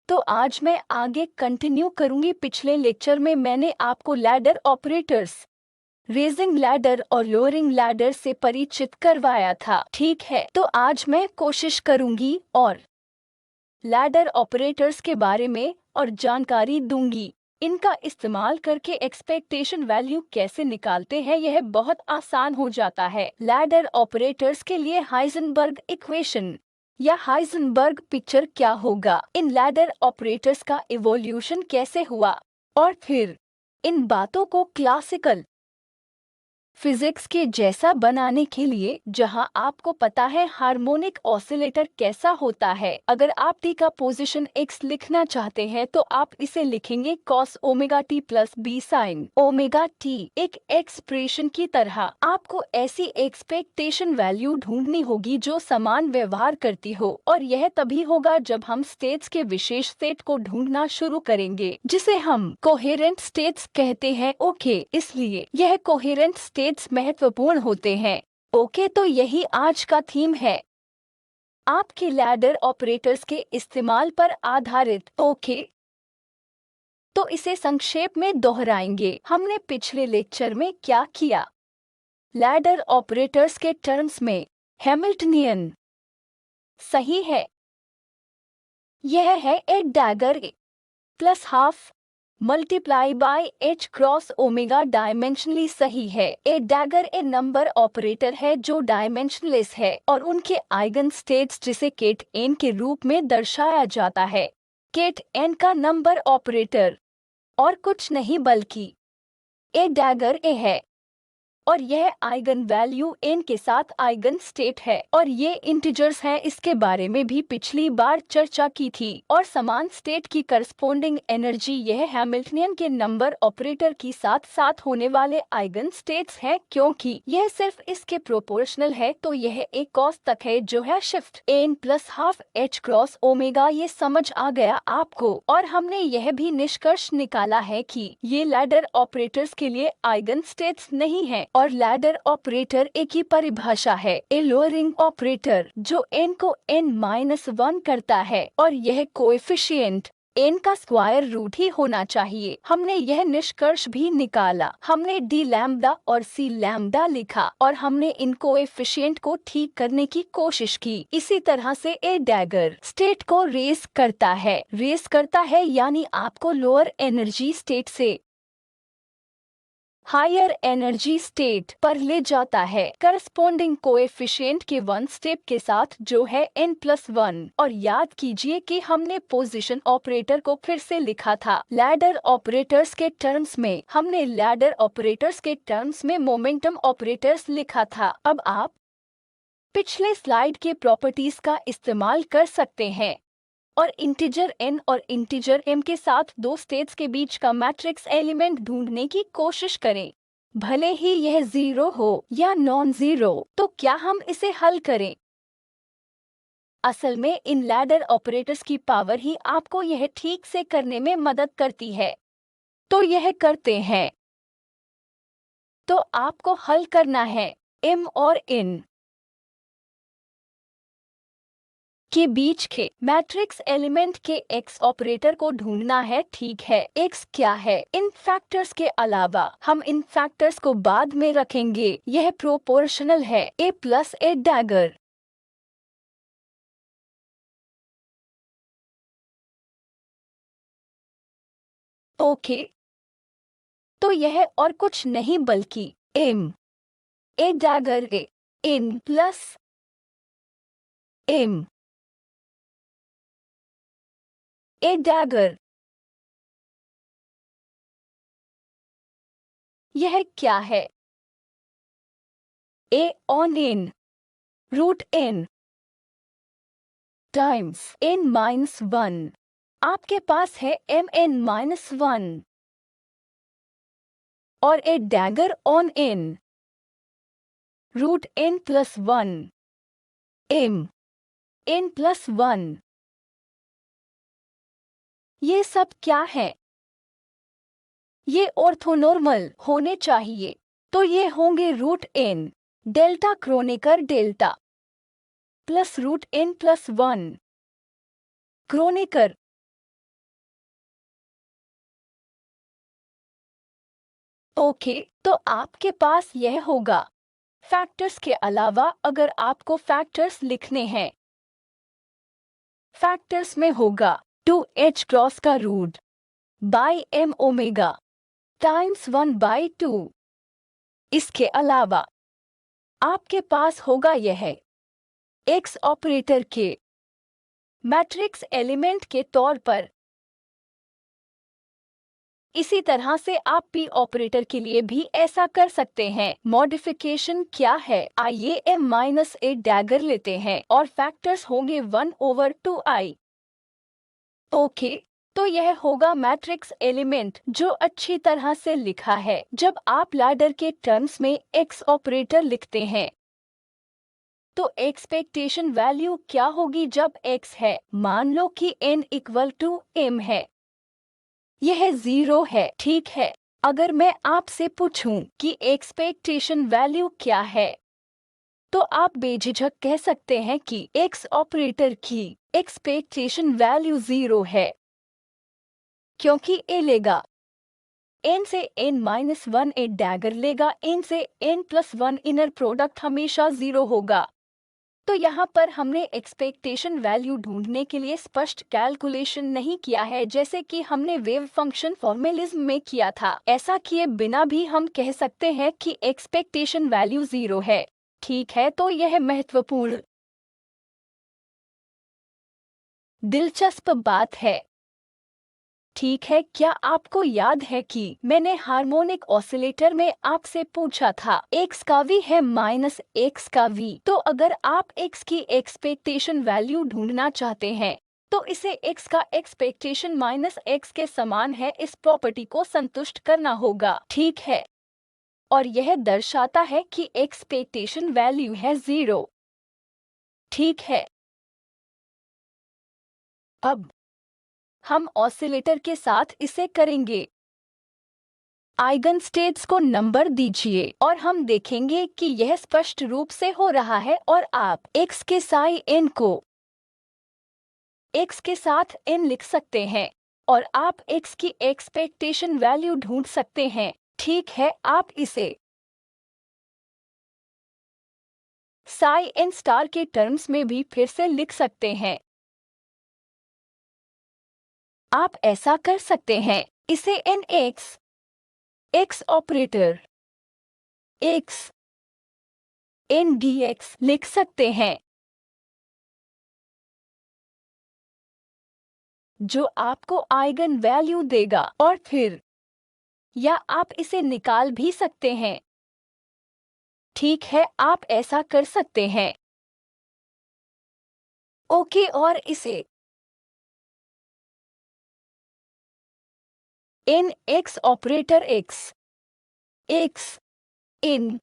तो आज मैं आगे कंटिन्यू करूंगी। पिछले लेक्चर में मैंने आपको लैडर ऑपरेटर्स, रेजिंग लैडर और लोअरिंग लैडर से परिचित करवाया था, ठीक है। तो आज मैं कोशिश करूंगी और लैडर ऑपरेटर्स के बारे में और जानकारी दूंगी। इनका इस्तेमाल करके एक्सपेक्टेशन वैल्यू कैसे निकालते हैं, यह बहुत आसान हो जाता है। लैडर ऑपरेटर्स के लिए हाइजेनबर्ग इक्वेशन या हाइजेनबर्ग पिक्चर क्या होगा, इन लैडर ऑपरेटर्स का इवोल्यूशन कैसे हुआ, और फिर इन बातों को क्लासिकल फिजिक्स के जैसा बनाने के लिए, जहां आपको पता है हार्मोनिक ऑसिलेटर कैसा होता है। अगर आप टी का पोजीशन x लिखना चाहते हैं तो आप इसे लिखेंगे cos omega t plus b sine omega t, एक एक्सप्रेशन की तरह। आपको ऐसी एक्सपेक्टेशन वैल्यू ढूंढनी होगी जो समान व्यवहार करती हो, और यह तभी होगा जब हम स्टेट्स के विशेष स्टेट को ढूंढना शुरू करेंगे, जिसे हम कोहेरेंट स्टेट्स कहते हैं। ओके, इसलिए यह कोहेरेंट स्टेट्स महत्वपूर्ण होते हैं। ओके, तो यही आज का थीम है, आपके लैडर ऑपरेटर्स के इस्तेमाल पर आधारित। ओके, तो इसे संक्षेप में दोहराएंगे। हमने पिछले लेक्चर में क्या किया, लैडर ऑपरेटर्स के टर्म्स में हैमिल्टनियन सही है, यह है A dagger A plus half multiply by H cross omega dimensionally सही है। A dagger A number operator है जो डायमेंशनलेस है, और उनके आइगन स्टेट्स जिसे केट एन के रूप में दर्शाया जाता है। केट एन का नंबर ऑपरेटर और कुछ नहीं बल्कि ए डैगर ए है, और यह आइगन वैल्यू n के साथ आइगन स्टेट है, और ये इंटिजर्स हैं। इसके बारे में भी पिछली बार चर्चा की थी। और समान स्टेट की करस्पोंडिंग एनर्जी यह हैमिल्टनियन के नंबर ऑपरेटर की साथ साथ होने वाले आइगन स्टेट्स हैं। क्योंकि यह सिर्फ इसके प्रोपोर्शनल है, तो यह एक कॉस तक है जो है shift n plus half h cross omega. ये समझ आ गया आपको। और हमने यह भी निष्कर्ष निकाला है कि ये लैडर ऑपरेटर्स के लिए आइगन स्टेट्स नहीं है, और लैडर ऑपरेटर एक ही परिभाषा है, ए लोअरिंग ऑपरेटर, जो n को n-1 करता है, और यह कोएफिशिएंट n का स्क्वायर रूट ही होना चाहिए। हमने यह निष्कर्ष भी निकाला। हमने d लैम्बडा और c लैम्बडा लिखा, और हमने इन कोएफिशिएंट को ठीक करने की कोशिश की। इसी तरह से ए डैगर स्टेट को रेस करता है, यानी आपको लोअर एनर्जी स्टेट से हायर एनर्जी स्टेट पर ले जाता है, करस्पोंडिंग कोएफिशिएंट के वन स्टेप के साथ जो है n+1। और याद कीजिए कि हमने पोजीशन ऑपरेटर को फिर से लिखा था लैडर ऑपरेटर्स के टर्म्स में। हमने लैडर ऑपरेटर्स के टर्म्स में मोमेंटम ऑपरेटर्स लिखा था। अब आप पिछले स्लाइड के प्रॉपर्टीज का इस्तेमाल कर सकते हैं, और इंटीजर n और इंटीजर m के साथ दो स्टेट्स के बीच का मैट्रिक्स एलिमेंट ढूंढने की कोशिश करें, भले ही यह 0 हो या नॉन जीरो। तो क्या हम इसे हल करें? असल में इन लैडर ऑपरेटर्स की पावर ही आपको यह ठीक से करने में मदद करती है। तो यह करते हैं, तो आपको हल करना है m और n के बीच के मैट्रिक्स एलिमेंट के x ऑपरेटर को ढूंढना है, ठीक है। x क्या है? इन फैक्टर्स के अलावा हम इन फैक्टर्स को बाद में रखेंगे। यह प्रोपोर्शनल है, a plus A dagger. Okay, तो यह और कुछ नहीं बल्कि m A dagger A n plus m A dagger. यह क्या है? a on n root n times n-1। आपके पास है mn-1 और A dagger on n root n+1 n+1। ये सब क्या है? ये ऑर्थोनॉर्मल होने चाहिए, तो ये होंगे root n delta Kronecker delta plus root n+1 Kronecker okay, तो आपके पास यह होगा। फैक्टर्स के अलावा अगर आपको फैक्टर्स लिखने हैं, फैक्टर्स में होगा 2h क्रॉस का root by m omega times 1/2। इसके अलावा आपके पास होगा यह x ऑपरेटर के मैट्रिक्स एलिमेंट के तौर पर। इसी तरह से आप p ऑपरेटर के लिए भी ऐसा कर सकते हैं। मॉडिफिकेशन क्या है, आइए m-a डैगर लेते हैं और फैक्टर्स होंगे 1/2i। ओके, तो यह होगा मैट्रिक्स एलिमेंट जो अच्छी तरह से लिखा है। जब आप लैडर के टर्म्स में x ऑपरेटर लिखते हैं तो एक्सपेक्टेशन वैल्यू क्या होगी जब x है? मान लो कि n = m है, यह 0 है, ठीक है। अगर मैं आपसे पूछूं कि एक्सपेक्टेशन वैल्यू क्या है, तो आप बेझिझक कह सकते हैं कि x ऑपरेटर की एक्सपेक्टेशन वैल्यू 0 है, क्योंकि a लेगा n से n-1, a डैगर लेगा n से n+1, इनर प्रोडक्ट हमेशा 0 होगा। तो यहाँ पर हमने एक्सपेक्टेशन वैल्यू ढूंढने के लिए स्पष्ट कैलकुलेशन नहीं किया है, जैसे कि हमने वेव फंक्शन फॉर्मेलिज्म में किया था। ऐसा किए बिना भी हम कह सकते हैं कि एक्सपेक्टेशन वैल्यू 0 है, ठीक है। तो यह महत्वपूर्ण दिलचस्प बात है, ठीक है। क्या आपको याद है कि मैंने हार्मोनिक ऑसिलेटर में आपसे पूछा था x का v है -x का v? तो अगर आप x की एक्सपेक्टेशन वैल्यू ढूंढना चाहते हैं तो इसे x का एक्सपेक्टेशन -x के समान है, इस प्रॉपर्टी को संतुष्ट करना होगा, ठीक है। और यह दर्शाता है कि एक्सपेक्टेशन वैल्यू है 0, ठीक है। अब हम ऑसिलेटर के साथ इसे करेंगे। आइगन स्टेट्स को नंबर दीजिए और हम देखेंगे कि यह स्पष्ट रूप से हो रहा है। और आप x के साई n को x के साथ n लिख सकते हैं और आप x की एक्सपेक्टेशन वैल्यू ढूंढ सकते हैं, ठीक है। आप इसे साई n स्टार के टर्म्स में भी फिर से लिख सकते हैं। आप ऐसा कर सकते हैं, इसे nx x operator x n dx लिख सकते हैं, जो आपको आइगन वैल्यू देगा। और फिर या आप इसे निकाल भी सकते हैं, ठीक है। आप ऐसा कर सकते हैं, ओके। और इसे इन x ऑपरेटर x इन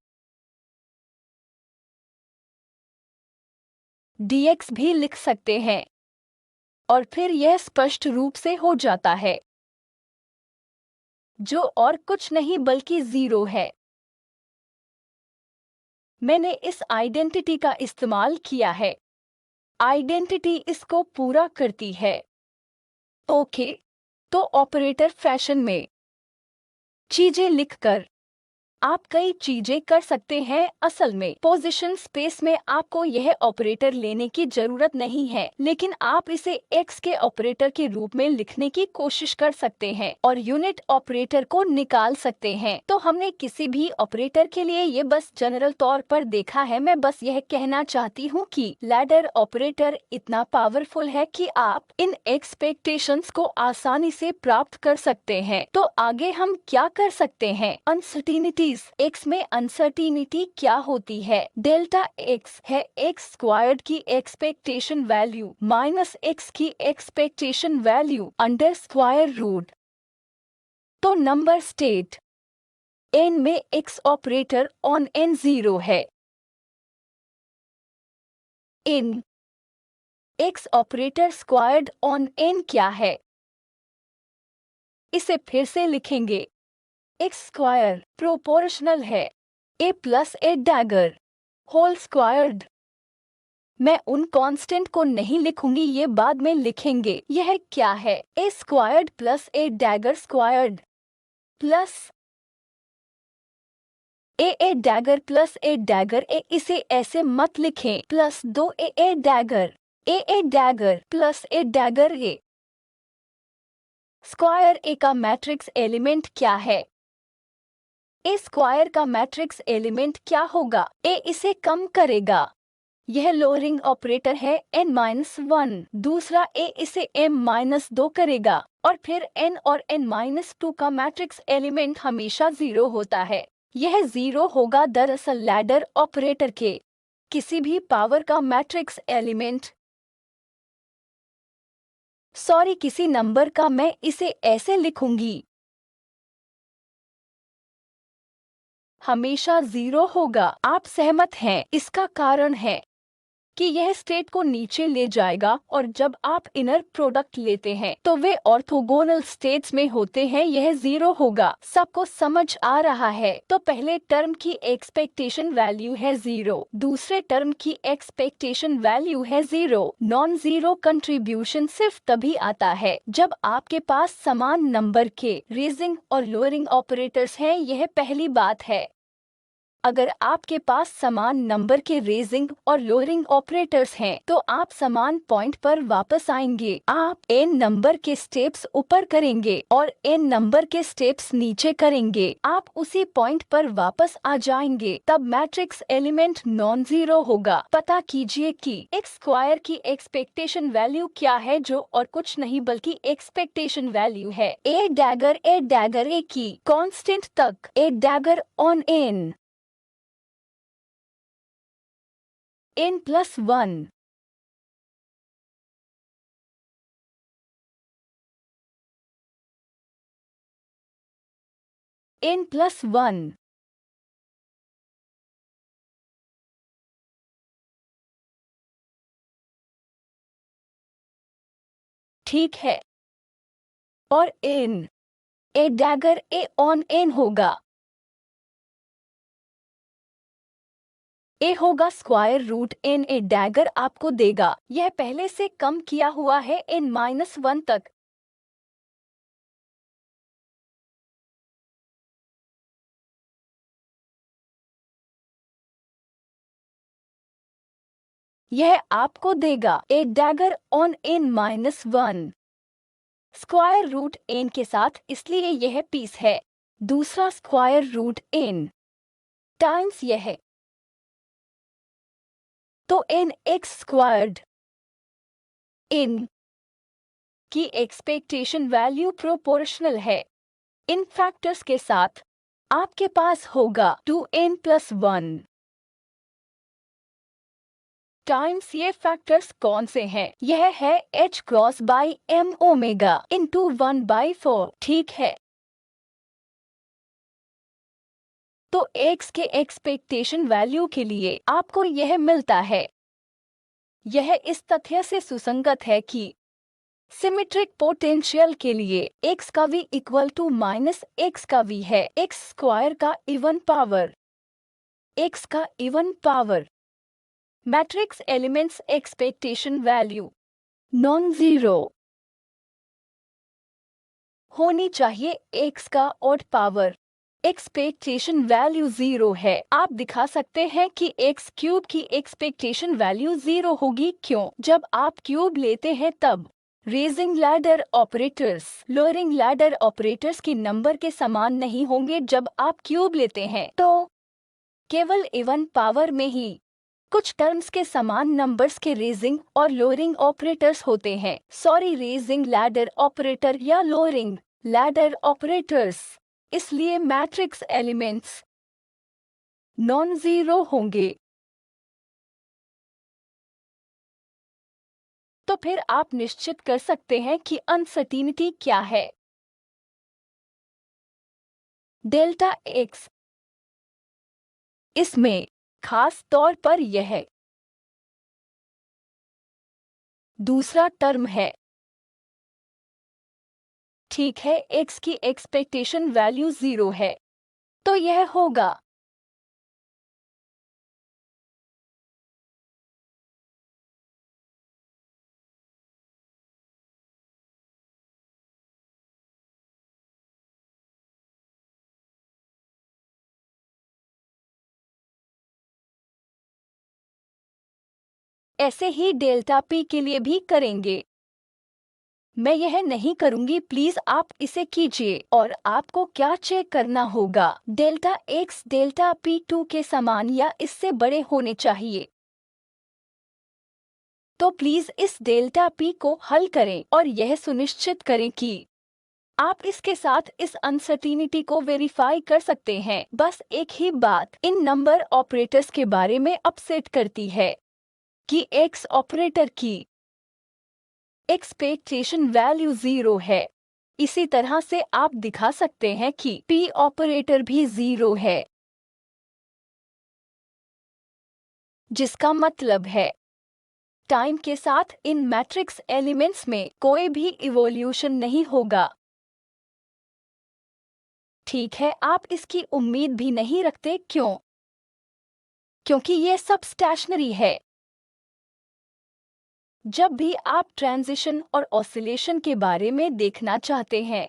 dx भी लिख सकते हैं और फिर यह स्पष्ट रूप से हो जाता है, जो और कुछ नहीं बल्कि 0 है। मैंने इस आइडेंटिटी का इस्तेमाल किया है, आइडेंटिटी इसको पूरा करती है, ओके। तो ऑपरेटर फैशन में चीजें लिखकर आप कई चीजें कर सकते हैं। असल में पोजीशन स्पेस में आपको यह ऑपरेटर लेने की जरूरत नहीं है, लेकिन आप इसे x के ऑपरेटर के रूप में लिखने की कोशिश कर सकते हैं और यूनिट ऑपरेटर को निकाल सकते हैं। तो हमने किसी भी ऑपरेटर के लिए ये बस जनरल तौर पर देखा है। मैं बस यह कहना चाहती हूँ कि लैडर ऑपरेटर इतना पावरफुल है कि आप इन एक्सपेक्टेशंस को आसानी से प्राप्त कर सकते हैं। तो आगे हम क्या कर सकते हैं? अनसर्टिनिटी x में अनसर्टिनिटी क्या होती है? डेल्टा x है x स्क्वायर्ड की एक्सपेक्टेशन वैल्यू माइनस x की expectation value under square root. तो नंबर स्टेट n में x ऑपरेटर ऑन n 0 है। इन x operator squared on n क्या है? इसे फिर से लिखेंगे, x स्क्वायर प्रोपोर्शनल है a plus A dagger whole squared. मैं उन कांस्टेंट को नहीं लिखूंगी, ये बाद में लिखेंगे। यह क्या है? a squared plus A dagger squared plus A dagger plus A dagger A, इसे ऐसे मत लिखें, plus 2 A dagger, A dagger plus A dagger A. Square A का मैट्रिक्स एलिमेंट क्या है? ए स्क्वायर का मैट्रिक्स एलिमेंट क्या होगा? ए इसे कम करेगा, यह लोअरिंग ऑपरेटर है n-1। दूसरा ए इसे m-2 करेगा, और फिर n और n-2 का मैट्रिक्स एलिमेंट हमेशा 0 होता है। यह 0 होगा दरअसल लैडर ऑपरेटर के किसी भी पावर का मैट्रिक्स एलिमेंट, सॉरी किसी नंबर का, मैं इसे ऐसे लिखूंगी, हमेशा 0 होगा। आप सहमत हैं? इसका कारण है कि यह स्टेट को नीचे ले जाएगा, और जब आप इनर प्रोडक्ट लेते हैं तो वे ऑर्थोगोनल स्टेट्स में होते हैं, यह 0 होगा। सबको समझ आ रहा है? तो पहले टर्म की एक्सपेक्टेशन वैल्यू है 0, दूसरे टर्म की एक्सपेक्टेशन वैल्यू है 0। नॉन जीरो कंट्रीब्यूशन सिर्फ तभी आता है जब आपके पास समान नंबर के रेजिंग और लोअरिंग ऑपरेटर्स हैं, यह पहली बात है। अगर आपके पास समान नंबर के रेजिंग और लोअरिंग ऑपरेटर्स हैं, तो आप समान पॉइंट पर वापस आएंगे। आप n नंबर के स्टेप्स ऊपर करेंगे और n नंबर के स्टेप्स नीचे करेंगे, आप उसी पॉइंट पर वापस आ जाएंगे। तब मैट्रिक्स एलिमेंट नॉन जीरो होगा। पता कीजिए कि एक्स स्क्वायर की एक्सपेक्टेशन वैल्यू क्या है, जो और कुछ नहीं बल्कि एक्सपेक्टेशन वैल्यू है ए डैगर ए की कांस्टेंट तक ए डैगर ऑन n+1। n+1। ठीक है, और n A dagger A on n होगा। ए होगा स्क्वायर रूट n, ए डैगर आपको देगा, यह पहले से कम किया हुआ है n-1 तक। यह आपको देगा A dagger on n-1 square root n के साथ, इसलिए यह पीस है। दूसरा स्क्वायर रूट n टाइम्स यह, तो n एक्स स्क्वायर्ड n की एक्सपेक्टेशन वैल्यू प्रोपोर्शनल है इन फैक्टर्स के साथ। आपके पास होगा 2n+1 टाइम्स ये फैक्टर्स कौन से हैं? यह है h cross by m omega into 1/4। ठीक है, तो x के एक्सपेक्टेशन वैल्यू के लिए आपको यह मिलता है। यह इस तथ्य से सुसंगत है कि सिमेट्रिक पोटेंशियल के लिए x का v equal to minus x का v है, x स्क्वायर का इवन पावर, x का even power. Matrix elements expectation value non zero होनी चाहिए, x का ऑड पावर, एक्सपेक्टेशन वैल्यू 0 है। आप दिखा सकते हैं कि x क्यूब की एक्सपेक्टेशन वैल्यू 0 होगी। क्यों? जब आप क्यूब लेते हैं तब raising ladder operators lowering ladder operators की नंबर के समान नहीं होंगे। जब आप क्यूब लेते हैं तो केवल इवन पावर में ही कुछ टर्म्स के समान नंबर्स के रेजिंग और लोअरिंग ऑपरेटर्स होते हैं। सॉरी, रेजिंग लैडर ऑपरेटर या लोअरिंग लैडर ऑपरेटर्स। इसलिए मैट्रिक्स एलिमेंट्स नॉन जीरो होंगे। तो फिर आप निश्चित कर सकते हैं कि अनसर्टिनिटी क्या है। डेल्टा एक्स, इसमें खास तौर पर यह दूसरा टर्म है। ठीक है, x की एक्सपेक्टेशन वैल्यू 0 है, तो यह होगा ऐसे ही डेल्टा पी के लिए भी करेंगे। मैं यह नहीं करूंगी, प्लीज आप इसे कीजिए। और आपको क्या चेक करना होगा? डेल्टा एक्स डेल्टा पी 2 के समान या इससे बड़े होने चाहिए। तो प्लीज इस डेल्टा पी को हल करें और यह सुनिश्चित करें कि आप इसके साथ इस अनसर्टिनिटी को वेरीफाई कर सकते हैं। बस एक ही बात इन नंबर ऑपरेटर्स के बारे में अपसेट करती है कि एक्स ऑपरेटर की एक्सपेक्टेशन वैल्यू 0 है। इसी तरह से आप दिखा सकते हैं कि पी ऑपरेटर भी 0 है, जिसका मतलब है टाइम के साथ इन मैट्रिक्स एलिमेंट्स में कोई भी इवोल्यूशन नहीं होगा। ठीक है, आप इसकी उम्मीद भी नहीं रखते। क्यों? क्योंकि ये सब स्टेशनरी है। जब भी आप ट्रांजिशन और ऑसिलेशन के बारे में देखना चाहते हैं,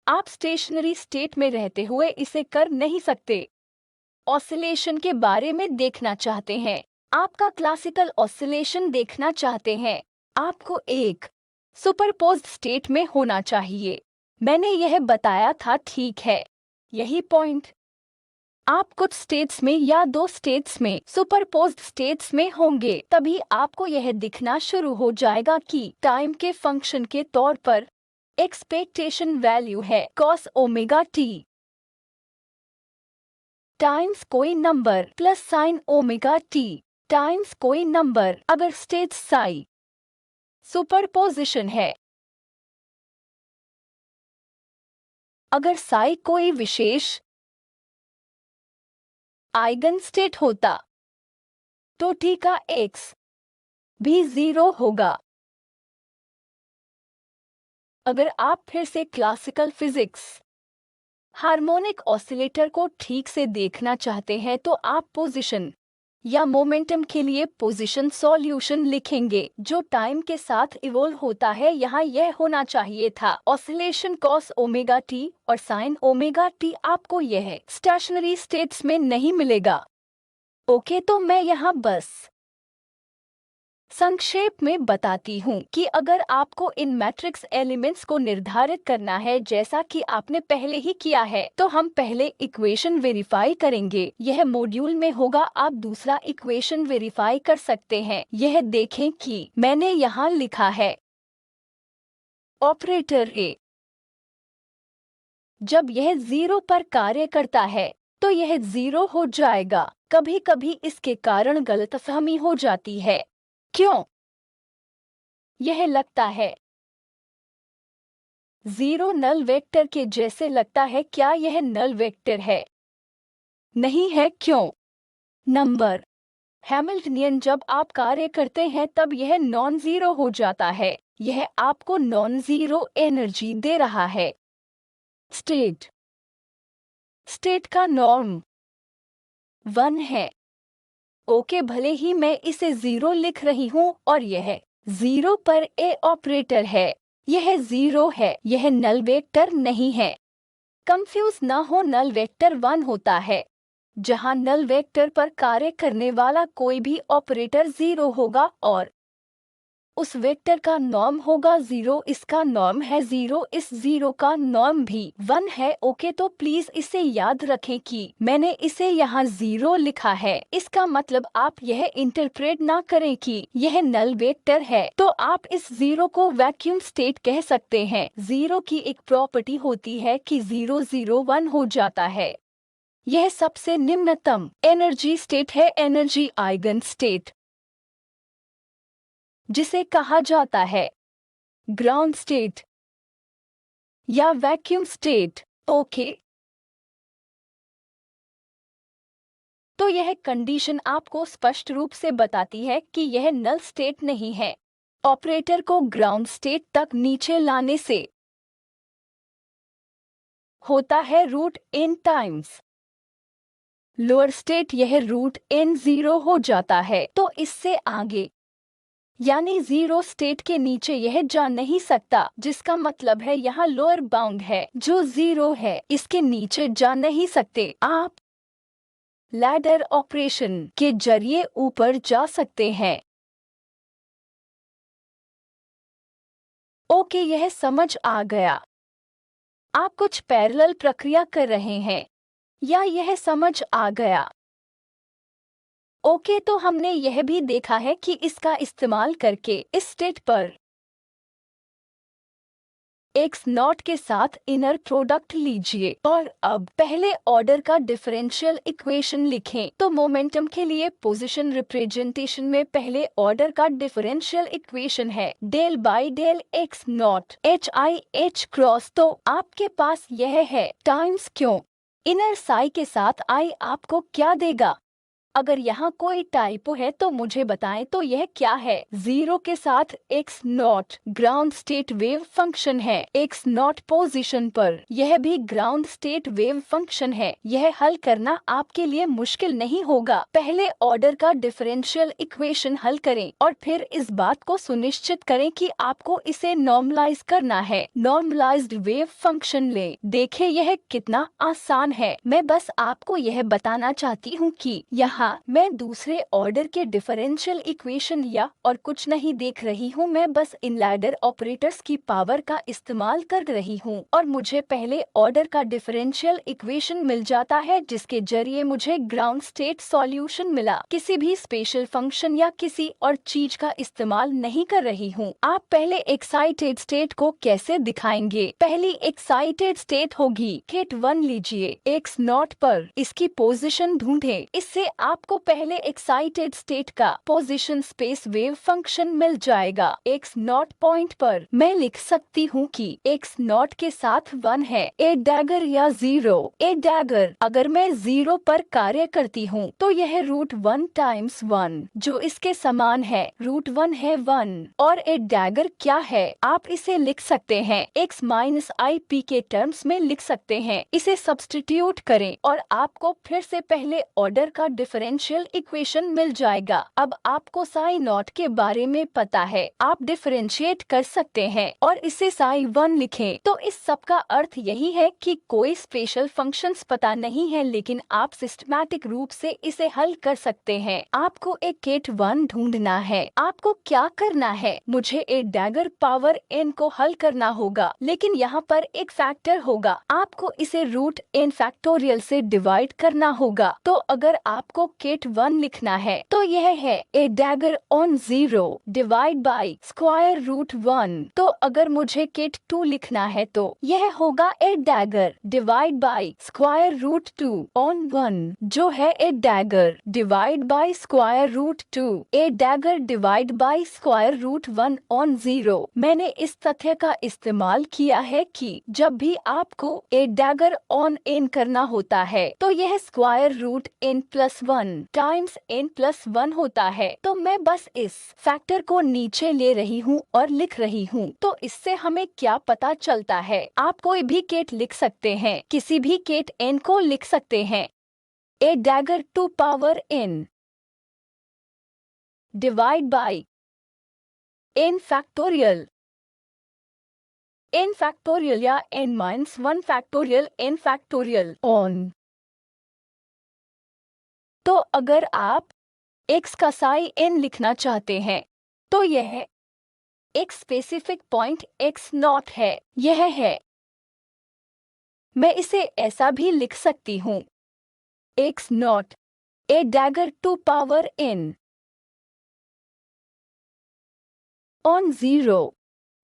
आप स्टेशनरी स्टेट में रहते हुए इसे कर नहीं सकते। ऑसिलेशन के बारे में देखना चाहते हैं, आपका क्लासिकल ऑसिलेशन देखना चाहते हैं, आपको एक सुपरपोज्ड स्टेट में होना चाहिए। मैंने यह बताया था, ठीक है, यही पॉइंट। आप कुछ स्टेट्स में या दो स्टेट्स में सुपरपोज्ड स्टेट्स में होंगे, तभी आपको यह दिखना शुरू हो जाएगा कि टाइम के फंक्शन के तौर पर एक्सपेक्टेशन वैल्यू है cos ओमेगा t टाइम्स कोई number plus sine omega t times कोई नंबर। अगर स्टेट साई सुपरपोजिशन है, अगर साई कोई विशेष आइगन स्टेट होता तो t का x भी 0 होगा। अगर आप फिर से क्लासिकल फिजिक्स हार्मोनिक ऑसिलेटर को ठीक से देखना चाहते हैं तो आप पोजीशन या मोमेंटम के लिए पोजीशन सॉल्यूशन लिखेंगे जो टाइम के साथ इवोल्व होता है। यहाँ यह होना चाहिए था ऑसिलेशन cos ओमेगा t और sin ओमेगा t। आपको यह स्टेशनरी स्टेट्स में नहीं मिलेगा। ओके, तो मैं यहाँ बस संक्षेप में बताती हूँ कि अगर आपको इन मैट्रिक्स एलिमेंट्स को निर्धारित करना है जैसा कि आपने पहले ही किया है, तो हम पहले इक्वेशन वेरीफाई करेंगे। यह मॉड्यूल में होगा, आप दूसरा इक्वेशन वेरीफाई कर सकते हैं। यह देखें कि मैंने यहाँ लिखा है ऑपरेटर ए जब यह 0 पर कार्य करता है तो यह 0 हो जाएगा। कभी कभी इसके कारण गलतफहमी हो जाती है। क्यों? यह लगता है 0 नल वेक्टर के जैसे लगता है। क्या यह नल वेक्टर है? नहीं है। क्यों? नंबर हैमिल्टनियन जब आप कार्य करते हैं तब यह नॉन जीरो हो जाता है। यह आपको नॉन जीरो एनर्जी दे रहा है। स्टेट का नॉर्म 1 है। ओके, भले ही मैं इसे 0 लिख रही हूँ और यह 0 पर ए ऑपरेटर है, यह 0 है, यह नल वेक्टर नहीं है। कंफ्यूज न हो, नल वेक्टर 1 होता है जहाँ नल वेक्टर पर कार्य करने वाला कोई भी ऑपरेटर 0 होगा और उस वेक्टर का नॉर्म होगा 0। इसका नॉर्म है 0, इस 0 का नॉर्म भी 1 है। ओके, तो प्लीज इसे याद रखें कि मैंने इसे यहाँ 0 लिखा है। इसका मतलब आप यह इंटरप्रेट ना करें कि यह नल वेक्टर है तो आप इस 0 को वैक्यूम स्टेट कह सकते हैं। 0 की एक प्रॉपर्टी होती है कि 0 0 1 हो जाता है। यह सबसे निम्नतम एनर्जी स्टेट है, एनर्जी आइगन स्टेट, जिसे कहा जाता है ग्राउंड स्टेट या वैक्यूम स्टेट। ओके, तो यह कंडीशन आपको स्पष्ट रूप से बताती है कि यह नल स्टेट नहीं है। ऑपरेटर को ग्राउंड स्टेट तक नीचे लाने से होता है root n times lower state, यह रूट n 0 हो जाता है। तो इससे आगे यानी 0 स्टेट के नीचे यह जा नहीं सकता, जिसका मतलब है यहाँ लोअर बाउंड है जो 0 है, इसके नीचे जा नहीं सकते। आप लैडर ऑपरेशन के जरिए ऊपर जा सकते हैं। ओके, यह समझ आ गया। आप कुछ पैरेलल प्रक्रिया कर रहे हैं, या यह समझ आ गया। ओके, तो हमने यह भी देखा है कि इसका इस्तेमाल करके इस स्टेट पर एक्स नॉट के साथ इनर प्रोडक्ट लीजिए और अब पहले ऑर्डर का डिफरेंशियल इक्वेशन लिखें। तो मोमेंटम के लिए पोजीशन रिप्रेजेंटेशन में पहले ऑर्डर का डिफरेंशियल इक्वेशन है del by del x naught h i h cross. तो आपके पास यह है टाइम्स क्यों इनर साई के साथ आई आपको क्या देगा। अगर यहाँ कोई टाइपो है तो मुझे बताएं। तो यह क्या है, जीरो के साथ x not ground state wave function है। एक्स नॉट पोजीशन पर यह भी ग्राउंड स्टेट वेव फंक्शन है। यह हल करना आपके लिए मुश्किल नहीं होगा। पहले ऑर्डर का डिफरेंशियल इक्वेशन हल करें और फिर इस बात को सुनिश्चित करें कि आपको इसे नॉर्मलाइज करना है। नॉर्मलाइज्ड वेव फंक्शन ले। देखें यह कितना आसान है। मैं बस आपको यह बताना चाहती हूँ कि यहाँ मैं दूसरे ऑर्डर के डिफरेंशियल इक्वेशन या और कुछ नहीं देख रही हूँ। मैं बस इन लैडर ऑपरेटर्स की पावर का इस्तेमाल कर रही हूँ और मुझे पहले ऑर्डर का डिफरेंशियल इक्वेशन मिल जाता है जिसके जरिए मुझे ग्राउंड स्टेट सॉल्यूशन मिला। किसी भी स्पेशल फंक्शन या किसी और चीज का इस्तेमाल नहीं कर रही हूँ। आप पहले एक्साइटेड स्टेट को कैसे दिखाएंगे। पहली एक्साइटेड स्टेट होगी स्टेट 1 लीजिए एक्स नॉट पर इसकी पोजीशन ढूंढे। इससे आपको पहले एक्साइटेड स्टेट का पोजीशन स्पेस वेव फंक्शन मिल जाएगा। एक्स नॉट पॉइंट पर मैं लिख सकती हूँ कि एक्स नॉट के साथ 1 है ए डैगर या 0 ए डैगर। अगर मैं 0 पर कार्य करती हूँ तो यह रूट 1 टाइम्स 1 जो इसके समान है रूट 1 है 1। और ए डैगर क्या है, आप इसे लिख सकते हैं x माइनस आई पी के टर्म्स में लिख सकते हैं। इसे सब्स्टिट्यूट करें और आपको फिर से पहले ऑर्डर का डिफरेंशियल इक्वेशन मिल जाएगा। अब आपको साई नॉट के बारे में पता है, आप डिफरेंशिएट कर सकते हैं और इसे साई 1 लिखें। तो इस सब का अर्थ यही है कि कोई स्पेशल फंक्शंस पता नहीं है, लेकिन आप सिस्टमैटिक रूप से इसे हल कर सकते हैं। आपको एक केट 1 ढूंढना है। आपको क्या करना है, मुझे एक डैगर पावर n को हल करना होगा, लेकिन यहाँ पर एक फैक्टर होगा। आपको इसे रूट n फैक्टोरियल से डिवाइड करना होगा। तो अगर आपको केट 1 लिखना है तो यह है A dagger on 0 divide by square root 1। तो अगर मुझे केट 2 लिखना है तो यह होगा A dagger divide by square root 2 on 1 जो है A dagger divide by square root 2 A dagger divide by square root 1 on 0। मैंने इस तथ्य का इस्तेमाल किया है कि जब भी आपको ए डैगर ऑन n करना होता है तो यह square root n plus 1 times n plus 1 होता है। तो मैं बस इस फैक्टर को नीचे ले रही हूँ और लिख रही हूँ। तो इससे हमें क्या पता चलता है, आप कोई भी केट लिख सकते हैं, किसी भी केट n को लिख सकते हैं। A dagger 2 power n divide by n factorial n factorial या n minus 1 factorial n factorial on. तो अगर आप x का साई n लिखना चाहते हैं तो यह एक स्पेसिफिक पॉइंट x नॉट है, यह है। मैं इसे ऐसा भी लिख सकती हूँ x not a dagger 2 power n on 0।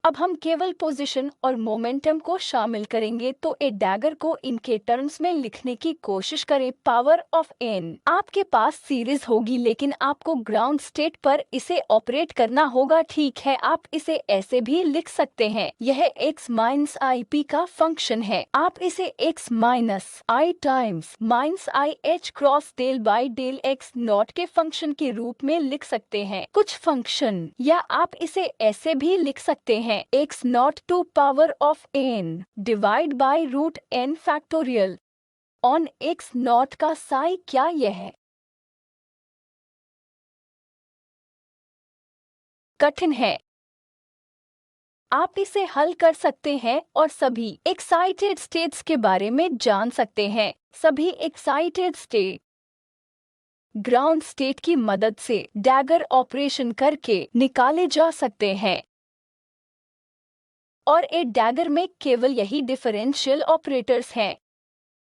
अब हम केवल पोजीशन और मोमेंटम को शामिल करेंगे। तो ए डैगर को इनके टर्म्स में लिखने की कोशिश करें पावर ऑफ n। आपके पास सीरीज होगी लेकिन आपको ग्राउंड स्टेट पर इसे ऑपरेट करना होगा, ठीक है। आप इसे ऐसे भी लिख सकते हैं, यह x माइनस आई पी का फंक्शन है। आप इसे x minus i times minus i h cross del by del x naught के फंक्शन के रूप में लिख सकते हैं, कुछ फंक्शन। या आप इसे ऐसे भी लिख सकते हैं x naught to power of n divide by root n factorial on x naught का साई क्या यह कठिन है। आप इसे हल कर सकते हैं और सभी एक्साइटेड स्टेट्स के बारे में जान सकते हैं। सभी एक्साइटेड स्टेट ग्राउंड स्टेट की मदद से डैगर ऑपरेशन करके निकाले जा सकते हैं। और ए डैगर में केवल यही डिफरेंशियल ऑपरेटर्स हैं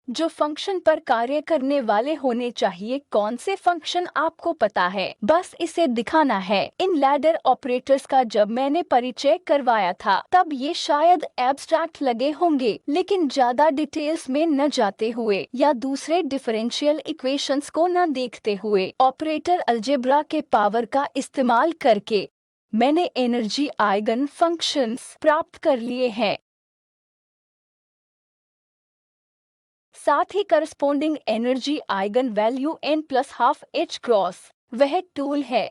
जो फंक्शन पर कार्य करने वाले होने चाहिए। कौन से फंक्शन आपको पता है, बस इसे दिखाना है। इन लैडर ऑपरेटर्स का जब मैंने परिचय करवाया था तब ये शायद एब्स्ट्रैक्ट लगे होंगे, लेकिन ज्यादा डिटेल्स में न जाते हुए या दूसरे डिफरेंशियल इक्वेशंस को न देखते हुए ऑपरेटर अलजेब्रा के पावर का इस्तेमाल करके मैंने एनर्जी आइगन फंक्शंस प्राप्त कर लिए हैं। साथ ही corresponding energy eigen value n+12 cross वह टूल है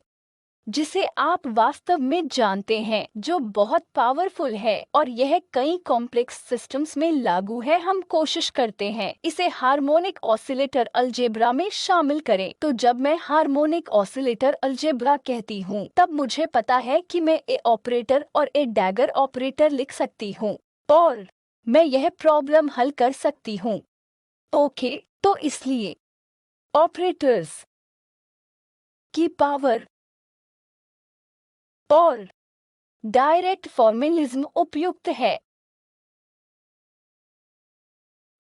जिसे आप वास्तव में जानते हैं, जो बहुत पावरफुल है और यह कई कॉम्प्लेक्स सिस्टम्स में लागू है। हम कोशिश करते हैं इसे हार्मोनिक ऑसिलेटर अलजेब्रा में शामिल करें। तो जब मैं हार्मोनिक ऑसिलेटर अलजेब्रा कहती हूँ तब मुझे पता है कि मैं ए ऑपरेटर और ए डैगर ऑपरेटर लिख सकती हूँ और मैं यह प्रॉब्लम हल कर सकती हूँ। ओके, तो इसलिए ऑपरेटर्स की पावर और डायरेक्ट फॉर्मेलिज्म उपयुक्त है।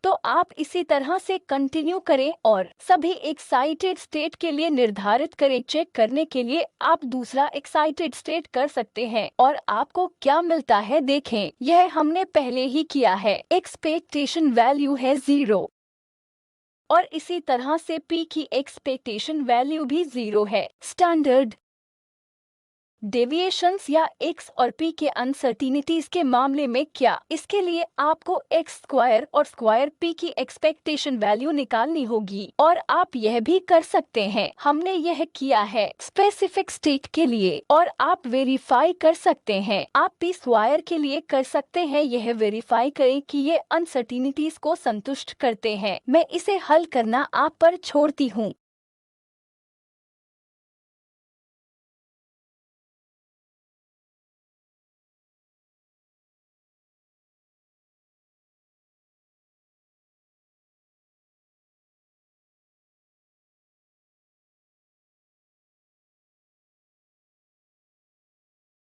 तो आप इसी तरह से कंटिन्यू करें और सभी एक्साइटेड स्टेट के लिए निर्धारित करें। चेक करने के लिए आप दूसरा एक्साइटेड स्टेट कर सकते हैं और आपको क्या मिलता है देखें। यह हमने पहले ही किया है। एक्सपेक्टेशन वैल्यू है 0 और इसी तरह से P की एक्सपेक्टेशन वैल्यू भी 0 है। स्टैंडर्ड डेविएशंस या x और p के अनसर्टिनिटीज के मामले में क्या, इसके लिए आपको x स्क्वायर और स्क्वायर p की एक्सपेक्टेशन वैल्यू निकालनी होगी और आप यह भी कर सकते हैं। हमने यह किया है स्पेसिफिक स्टेट के लिए और आप वेरीफाई कर सकते हैं। आप p स्क्वायर के लिए कर सकते हैं। यह वेरीफाई करें कि ये अनसर्टिनिटीज को संतुष्ट करते हैं। मैं इसे हल करना आप पर छोड़ती हूँ।